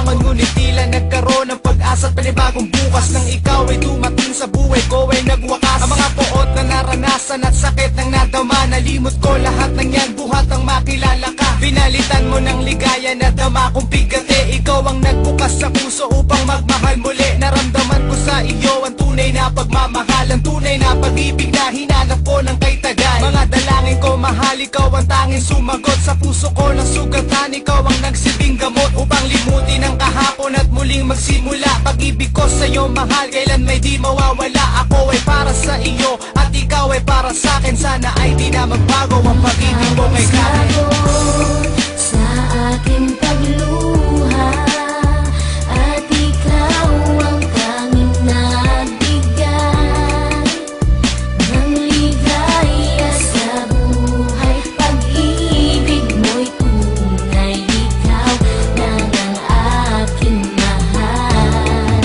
bumangon, ngunit tila nagkaroon ng pag-asa at panibagong bukas. Nang ikaw ay dumating sa buhay ko ay nagwakas. Ang mga poot na naranasan at sakit ng nadama, nalimot ko lahat ng yan, buhat ang makilala ka. Pinalitan mo ng ligaya na dama kong bigate. Ikaw ang nagbukas sa puso upang magmahal muli. Naramdaman ko sa iyo ang tunay na pagmamahal, ang tunay na pag-ibig na hinanap ko ng kay tagal. Mga dalangin ko mahal, ikaw ang tanging sumagot. Sa puso ko ng sugatan, ikaw ang nagsilbing gamot upang limutin ang kahapon at muling magsimula. Pag-ibig ko sa iyo mahal, kailan may di mawawala. Ako ay para sa iyo at ikaw ay para sa akin. Sana ay di na magbago ang pag-ibig mo kay Karen. Sa aking pagluha at ikaw ang tanging nagbigay ng ligaya sa buhay. Pag-ibig mo'y tunay, ikaw lang ang aking mahal.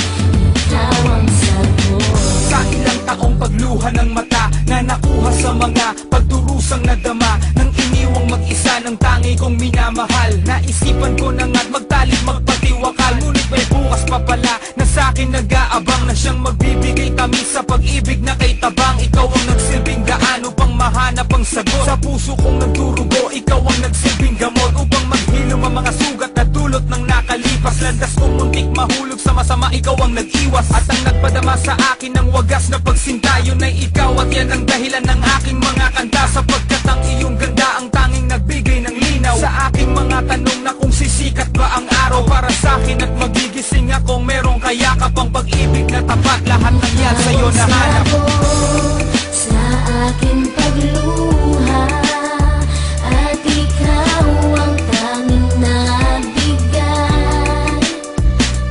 Ikaw ang sagot. Sa ilang taong pagluha ng mata na nakuha sa mga pagdurusang nadama, nang iniwang mag-isa ng tangi kong minamahal. Naisipan ko na nga't magtalik magpatiwakal, ngunit may bukas pa pala na sa'kin nag-aabang, na siyang magbibigay tamis sa pag-ibig na kay tabang. Ikaw ang nagsilbing daan upang mahanap ang sagot. Sa puso kong nagdurugo, ikaw ang nagsilbing gamot upang maghilom ang mga sugat na dulot ng nakalipas. Landas kong muntik mahulog sa masama, ikaw ang nag-iwas at ang nagpadama sa akin ng wagas na pagsinta. Yun ay ikaw at yan ang dahilan ng aking mga kanta, sapagkat ang iyong ganda ang tanging nagbigay ng linaw sa aking mga tanong na kung sisikat ba ang araw para sa akin, at magigising akong merong kayakap ang pag-ibig na tapat. Lahat ng yan sa'yo nahanap. Sa aking pagluha at ikaw ang tanging nagbigay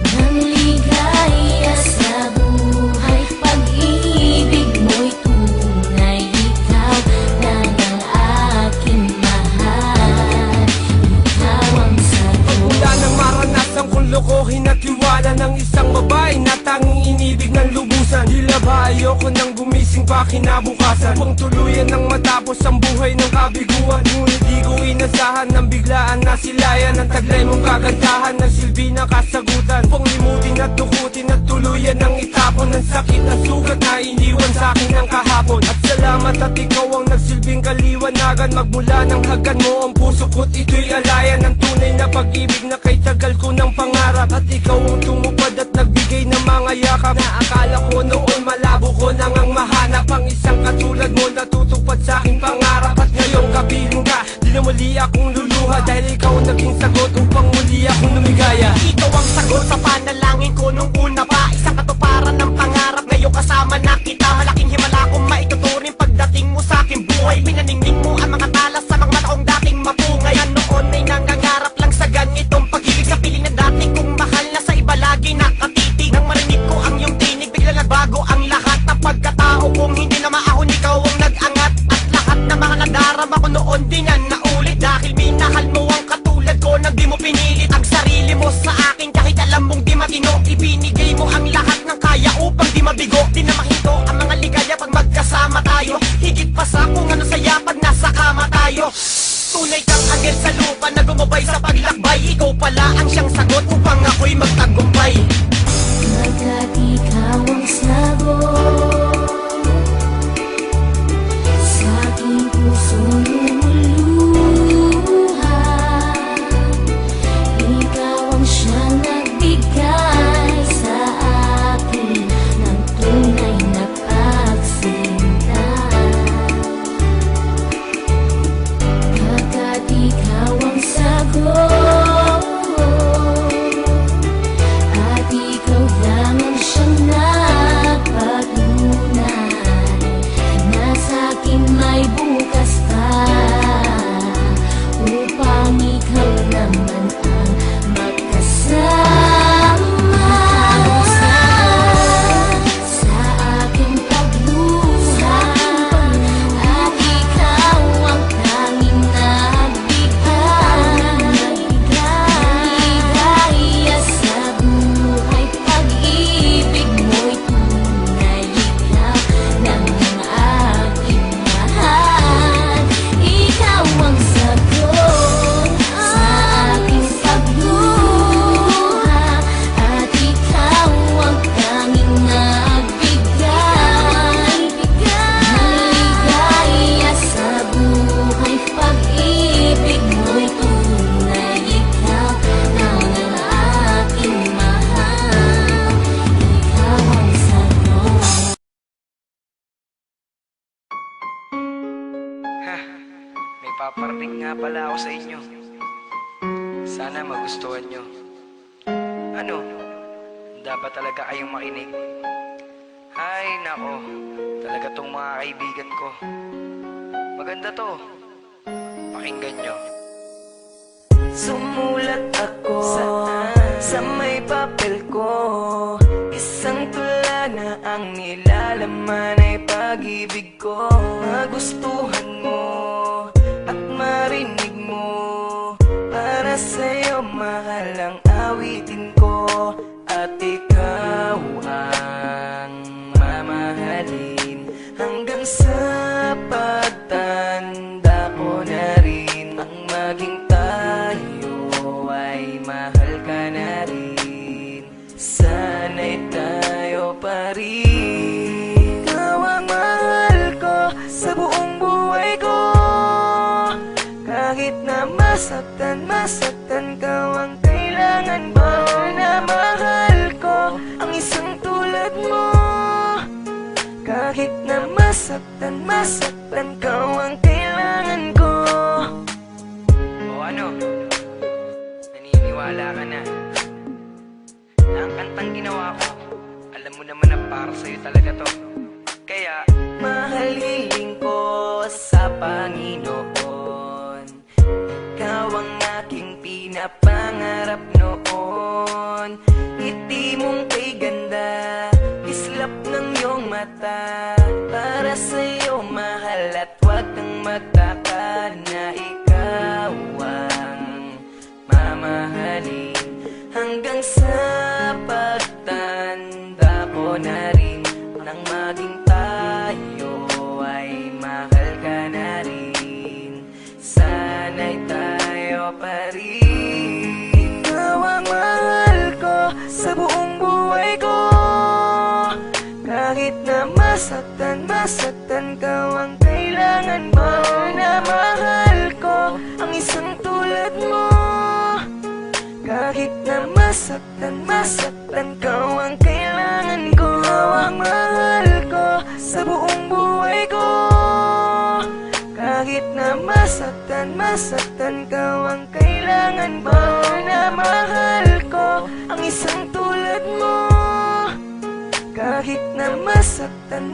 ng ligaya sa buhay. Pag-ibig mo'y tunay, ikaw lang ang aking mahal. Ikaw ang sagot. Mula nang maranasan kong lokohin at tiwala ng isang babae na tanging inibig ng lubusan, tila ba ayoko nang gumising pa kinabukasan, upang tuluyan ng matapos ang buhay ng kabiguan. Ngunit di ko inasahan ng biglaan na silayan ang taglay mong kagandahan ng silbi na kasagutan, upang limutin at dukutin at tuluyan ng itapon ng sakit na sugat na iniwan sa akin ng kahapon. At salamat at ikaw ang nagsilbing kaliwanagan, magmula ng hagan mo ang puso ko't ito'y alayan ng tunay na pag-ibig na kay tagal ko ng pangarap. At ikaw ang tumupad at nagbigay ng mga yakap na akala ko noon malabo ko nang ang mahanap ang isang katulad mo na tutupad sa aking pangarap. At ngayong kapiling ka, di na muli akong luluha, dahil ikaw ang naging sagot upang muli akong lumigaya. Ikaw ang sagot sa panalangin ko nung una pa, isang katuparan ng pangarap. Ngayon kasama na kita, malaking himala kong maituturing pagdating mo sa aking buhay. Pinaningning mo ang mga talas sa mga mataong dating mapungay. Noon ay nangangarap lang sa ganitong pag-ibig, sa piling na dating kong mahal na sa iba lagi nakatitig. Nang marinig ko ang iyong tinig, bigla nagbago ang lahat ng pagkatao kong hindi na maahon. Ikaw ang nag-angat at lahat ng mga nadarama ko noon din yan naulit, dahil minahal mo ang katulad ko nang di mo pinilit ang sarili mo sa akin kahit alam mong di matino. Ibinigay mo ang lahat ng kaya upang di mabigo. Di na mahinto ang mga ligaya pag magkasama tayo, higit pa sa kung ano saya pag nasa kama tayo. Tunay kang anghel sa lupa na gumabay sa paglakbay. Ikaw pala ang siyang sagot upang ako'y magtagumpay. Pagkat ikaw ang sagot sa aking pusong lumuluha, ikaw ang siyang nagbigay sa akin ng tunay na pagsinta. Pagkat ikaw ang sagot at paparating nga pala ako sa inyo. Sana magustuhan nyo. Ano? Dapat talaga kayong makinig. Ay, nako. Talaga tong mga kaibigan ko. Maganda to. Pakinggan nyo. Sumulat ako sa may papel ko. Isang tula na ang nilalaman ay pag-ibig ko. Magustuhan mo at marinig mo. Para sa'yo mahal ang awitin ko. At ikaw ang mamahalin hanggang sa pagtanda ko na rin. Ang maging tayo ay mahal ka na rin. Sana'y tayo pa rin. Ikaw ang mahal ko sa buong buhay ko. Kahit na masaktan ka ang kailangan mo. Na mahal ko ang isang tulad mo. Kahit na masaktan ka ang kailangan ko. O ano? Naniniwala ka na na ang kantang ginawa ko, alam mo naman na para sa'yo talaga to. Kaya mahal hiling ko sa Panginoon. Ikaw ang aking pinapangarap noon. Ngiti mong kay ganda, islap ng iyong mata. Para sa'yo mahal at huwag kang magtaka na ikaw ang mamahalin hanggang sa pagtanda ko na rin. Nang maging tayo ay mahal ka na rin. Sana'y tayo pa rin. Ikaw ang mahal ko sa buong buhay ko. Kahit na masaktan ka ang kailangan mo. Na mahal ko ang isang tulad mo. Kahit na masaktan ka ang kailangan ko. Ikaw ang mahal ko sa buong buhay ko. Kahit na masaktan ka ang kailangan mo. Na mahal ko ang isang tulad mo. Kahit na masaktan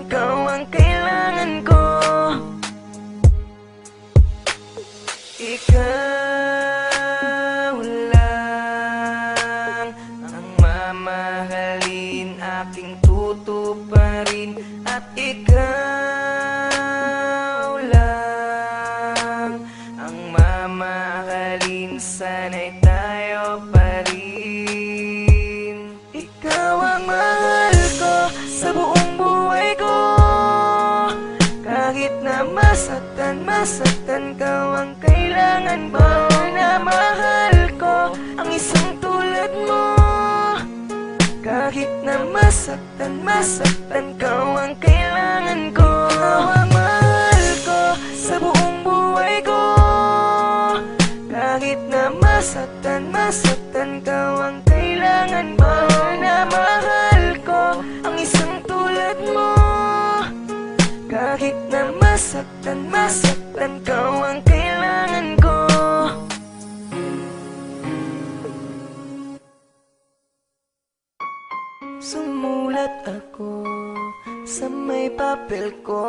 ka ang kailangan ko. Ikaw lang ang mamahalin, aking tutuparin. At ikaw lang ang mamahalin. Sana'y tayo pa rin. Ikaw ang mahal ko sa buong buhay ko. Kahit na masaktan ka ang kailangan mo. Na mahal ko ang isang tulad mo. Kahit na masaktan ka ang kailangan ko. Ikaw ang mahal ko sa buong buhay ko. Kahit na masaktan ka ang kailangan mo. Na mahal ko ang isang tulad mo. Kahit na masaktan ka ang kailangan ko. Sumulat ako sa may papel ko.